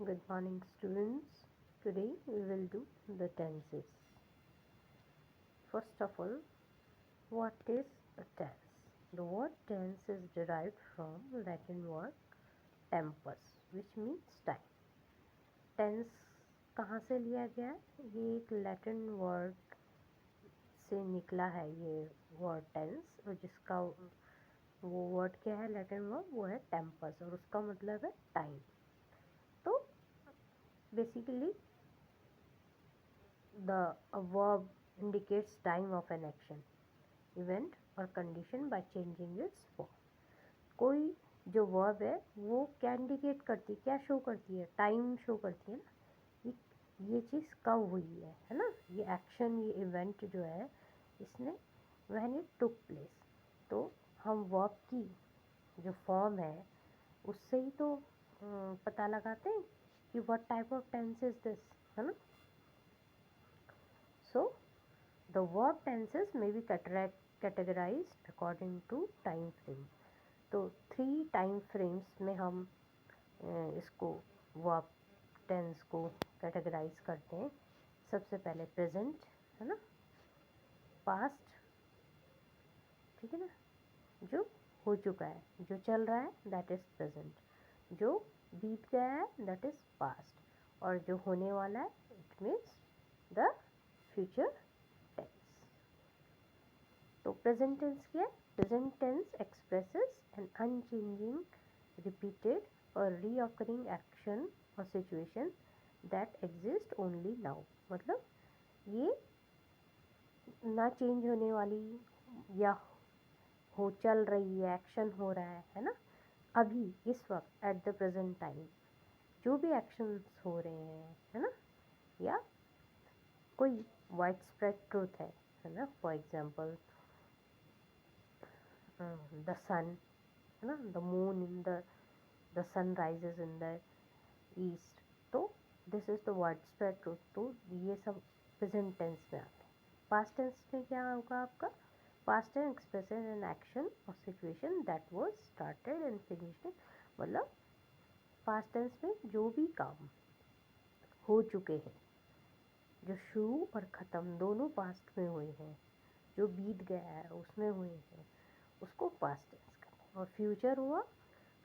Good morning, students. Today we will do the tenses. First of all, what is a tense? The word tense is derived from Latin word tempus, which means time. Tense कहाँ से लिया गया है? ये एक Latin word से निकला है ये वर्ड टेंस, और जिसका वो वर्ड क्या है लैटिन वर्ड, वो है टेम्पस, और उसका मतलब है टाइम. तो basically the verb indicates time of an action, event or condition by changing its form. कोई जो verb है वो क्या इंडिकेट करती है, क्या शो करती है? टाइम शो करती है ना. ये चीज़ कब हुई है ना. ये एक्शन, ये इवेंट जो है इसने व्हेन इट टुक प्लेस. तो हम वर्ब की जो फॉर्म है उससे ही तो पता लगाते हैं कि what type of tense is this, है ना. So the verb tenses may be categorized according to time frame. तो 3 टाइम फ्रेम्स में हम इसको वर्ब टेंस को कैटेगराइज करते हैं. सबसे पहले प्रेजेंट, है ना. पास्ट, ठीक है ना, जो हो चुका है, जो चल रहा है, दैट इज़ प्रेजेंट. जो बीत गया है, दैट इज़ पास्ट. और जो होने वाला है, it means the future tense. तो प्रेजेंट टेंस क्या है? Present tense expresses an unchanging, repeated और रीअकरिंग एक्शन और situation that exist only now. मतलब ये ना चेंज होने वाली या हो चल रही है, एक्शन हो रहा है ना. अभी इस वक्त एट द प्रेजेंट टाइम जो भी एक्शंस हो रहे हैं, है ना, या कोई वाइड स्प्रेड ट्रूथ है ना. फॉर एग्जाम्पल the sun, है ना, the moon in the sun rises in the east. तो this is the widespread truth. तो ये सब प्रेजेंट टेंस में आते हैं. पास्ट टेंस में क्या होगा आपका? Past tense expresses an action और situation that was started and finished. मतलब पास्ट टेंस में जो भी काम हो चुके हैं, जो शुरू और ख़त्म दोनों पास्ट में हुए हैं, जो बीत गया है उसमें हुए हैं, उसको पास्ट टेंस करते हैं. और फ्यूचर हुआ,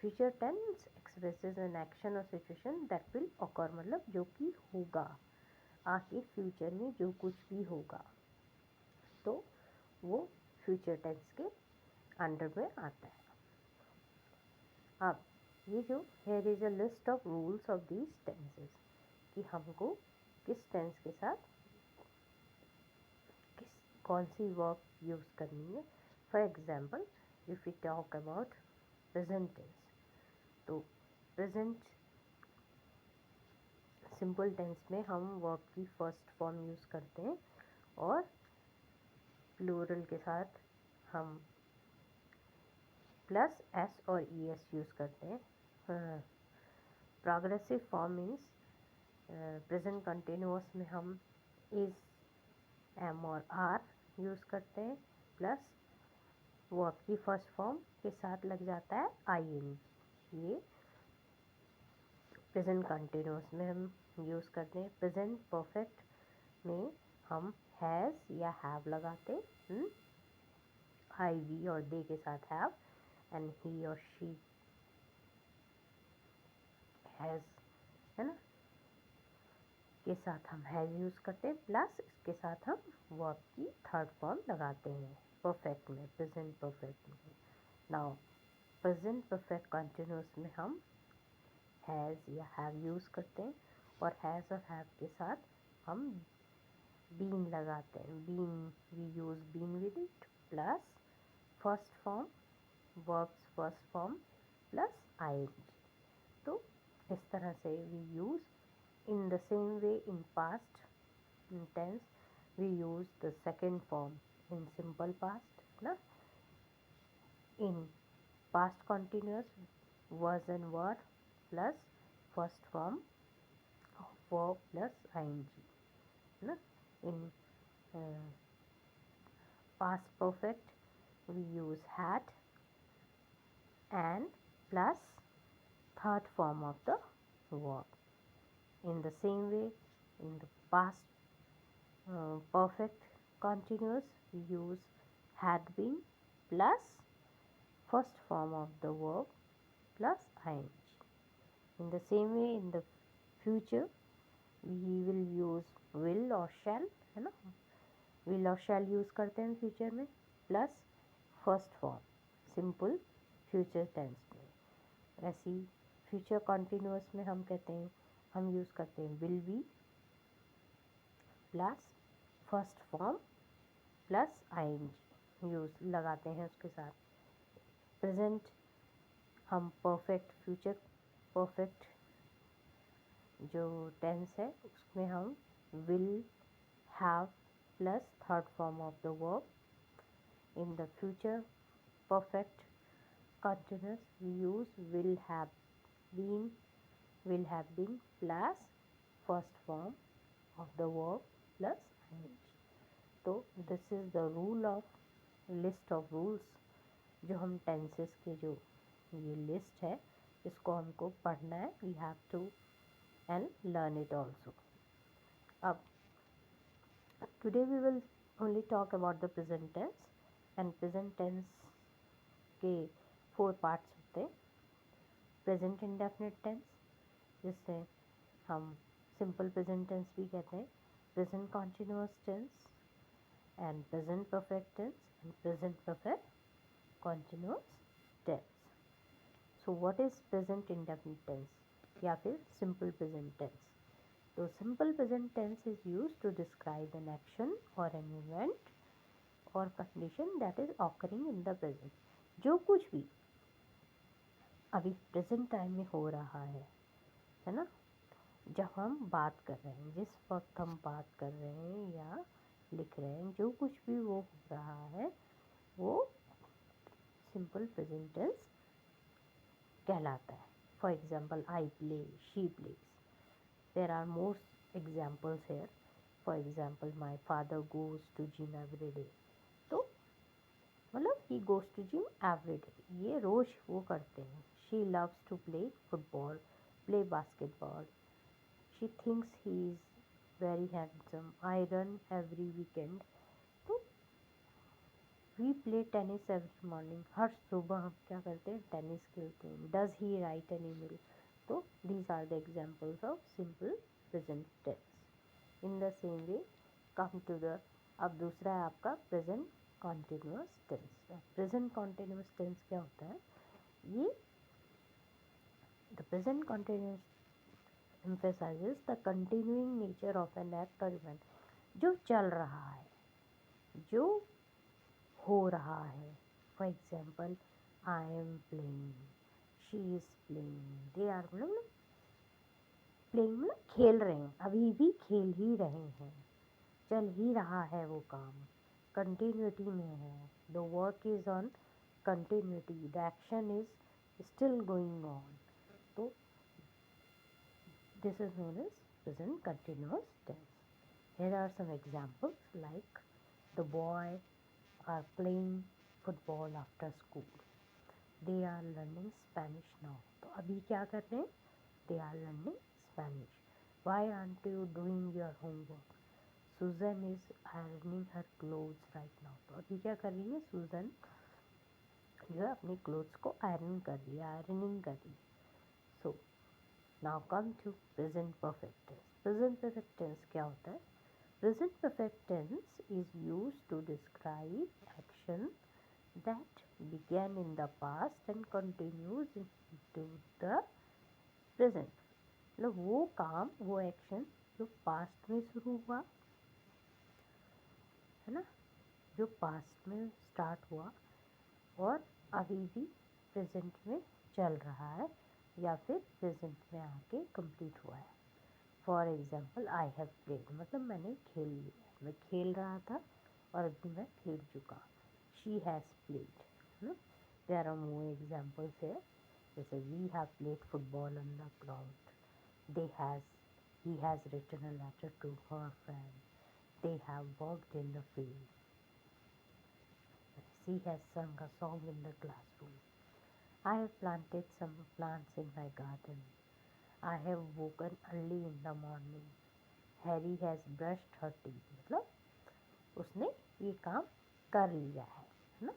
future tense expresses an action और सिचुएशन दैट विल ऑकर. मतलब जो कि होगा आगे फ्यूचर में, जो कुछ भी होगा, तो वो फ्यूचर टेंस के अंडर में आता है. अब ये जो here is a list of rules of these tenses, कि हमको किस टेंस के साथ कौन सी वर्ब यूज़ करनी है. For example if you talk about present tense, तो प्रेजेंट सिंपल टेंस में हम वर्ब की फर्स्ट फॉर्म यूज़ करते हैं, और प्लूरल के साथ हम प्लस एस और ई एस यूज़ करते हैं. Progressive form means present continuous में हम इज़, एम और आर यूज़ करते हैं, प्लस वर्ब की फर्स्ट फॉर्म के साथ लग जाता है आई एन. ये प्रेजेंट कंटिन्यूअस में हम यूज़ करते हैं. प्रेजेंट परफेक्ट में हम हैज़ या हैव लगाते हैं, आई वी और दे के साथ हैव, एंड ही और शी हैज़, है ना, के साथ हम हैज़ यूज़ करते हैं. प्लस इसके साथ हम वर्ब की थर्ड फॉर्म लगाते हैं परफेक्ट में, प्रेजेंट परफेक्ट में. नाउ प्रेजेंट परफेक्ट कंटिन्यूअस में हम हैज़ या हैव यूज़ करते हैं, और हैज़ और हैव के साथ हम बीन लगाते हैं. Been, we use been with it, plus first form, verbs first form plus I. तो इस तरह से we use. In the same way, in past tense, we use the second form in simple past, na? In past continuous, was and were plus first form of verb plus ing, na? In uh, past perfect, we use had and plus third form of the verb. In the same way, in the past perfect continuous, we use had been plus first form of the verb plus ing. In the same way, in the future, we will use will or shall, है ना, will और shall use करते हैं future में, plus first form simple future tense में। ऐसी future continuous में हम कहते हैं, हम यूज़ करते हैं will be plus first form plus ING use लगाते हैं उसके साथ। प्रेजेंट हम परफेक्ट फ्यूचर परफेक्ट जो टेंस है उसमें हम will have plus third form of the verb. In the future perfect continuous we use been will have been plus first form of the verb plus ing। तो this is the rule of list of rules जो हम tenses के जो ये list है इसको हमको पढ़ना है, we have to and learn it also। अब today we will only talk about the present tense and present tense के 4 पार्ट्स होते हैं। प्रेजेंट इंडेफिनिट टेंस जिससे हम सिंपल प्रेजेंट टेंस भी कहते हैं, present continuous tense and present perfect tense and present perfect continuous tense. So what is present indefinite tense या फिर सिंपल प्रेजेंट टेंस? तो simple present tense is used to describe an action और an event और condition that is occurring in the present. जो कुछ भी अभी present time में हो रहा है ना, जब हम बात कर रहे हैं, जिस वक्त हम बात कर रहे हैं या लिख रहे हैं, जो कुछ भी वो हो रहा है वो सिंपल प्रेजेंट टेंस कहलाता है। For example I play, she plays, there are more examples here. For example my father goes to gym every day, तो मतलब he goes to gym every day, ये रोज़ वो करते हैं। She loves to play football, play basketball, she thinks he is very handsome, I run every weekend, तो we play tennis every morning, हर सुबह हम क्या करते हैं, टेनिस खेलते हैं। Does he write an email, तो these are the examples of simple present tense. In the same way come to the, अब दूसरा है आपका present continuous tense. Present continuous tense क्या होता है? ये the present continuous emphasizes the continuing nature of an act or event, जो चल रहा है, जो हो रहा है। For example I am playing, she is playing, they are, मतलब प्लेइंग मतलब खेल रहे हैं, अभी भी खेल ही रहे हैं, चल ही रहा है वो काम, कंटिन्यूटी में है। The work is on continuity, the action is still going on, तो this is known as present continuous tense. Here are some examples like the boy are playing football after school, they are learning Spanish now, तो अभी क्या कर रहे हैं? They are learning Spanish। Why aren't you doing your homework? Susan is ironing her clothes right now, तो अभी क्या कर रही है? Susan जो है अपनी क्लोथ्स को आयरन कर रही है, आयरनिंग कर रही है। So now come to present perfect tense. Present perfect tense क्या होता है? Present perfect tense is used to describe action that began in the past and continues into the present। मतलब वो काम, वो एक्शन जो पास्ट में शुरू हुआ है ना, जो पास्ट में स्टार्ट हुआ और अभी भी प्रेजेंट में चल रहा है या फिर प्रेजेंट में आके कंप्लीट हुआ है। For example I have played, मतलब मैंने खेल लिया, मैं खेल रहा था और अभी मैं खेल चुका। शी हैज़ प्लेड, है ना। देयर आर मोर एग्जाम्पल्स है, जैसे we have played football on the ground, they has, he has written a letter to her friend, they have worked in the field, she has sung a song in the classroom, I have planted some plants in my garden, I have woken early in the morning, Harry has brushed her teeth, मतलब उसने ये काम कर लिया है ना।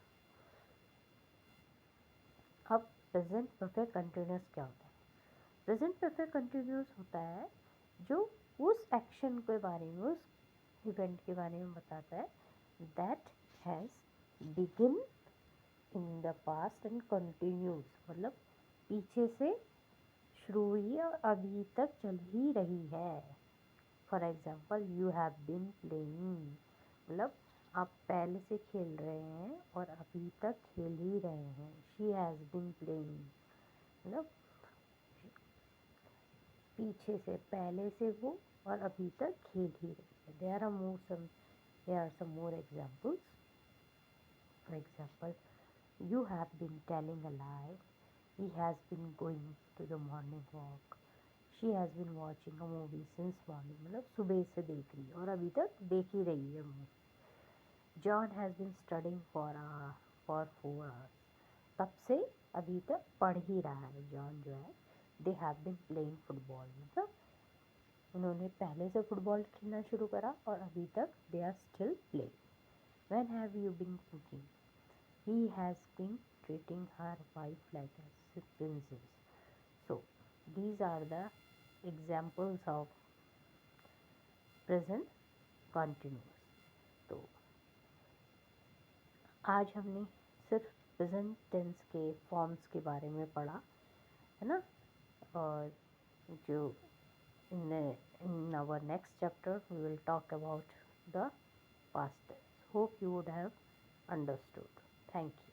अब present perfect continuous क्या होता है? प्रेजेंट परफेक्ट कंटिन्यूस होता है जो उस एक्शन के बारे में, उस इवेंट के बारे में बताता है that has begin in the past and continuous, मतलब पीछे से शुरू हुई है और अभी तक चल ही रही है। For example, you have been playing, मतलब आप पहले से खेल रहे हैं और अभी तक खेल ही रहे हैं। शी हैज़ बीन प्लेइंग, मतलब पीछे से, पहले से वो और अभी तक खेल ही रही है। There are some more examples. For example, you have been telling a lie, he has been going to the morning walk, she has been watching a movie since morning, मतलब सुबह से देख रही है और अभी तक देख ही रही है movie. John has been studying for 4 hours, तब से अभी तक पढ़ ही रहा है जॉन जो है। They have been playing football, मतलब उन्होंने पहले से फुटबॉल खेलना शुरू करा और अभी तक they are still playing. When have you been cooking, he has been treating her wife like a princess. So these are the examples of present continuous. तो आज हमने सिर्फ प्रेजेंट टेंस के फॉर्म्स के बारे में पढ़ा है ना, और जो in our next chapter we will talk about the past tense. Hope you would have understood. Thank you.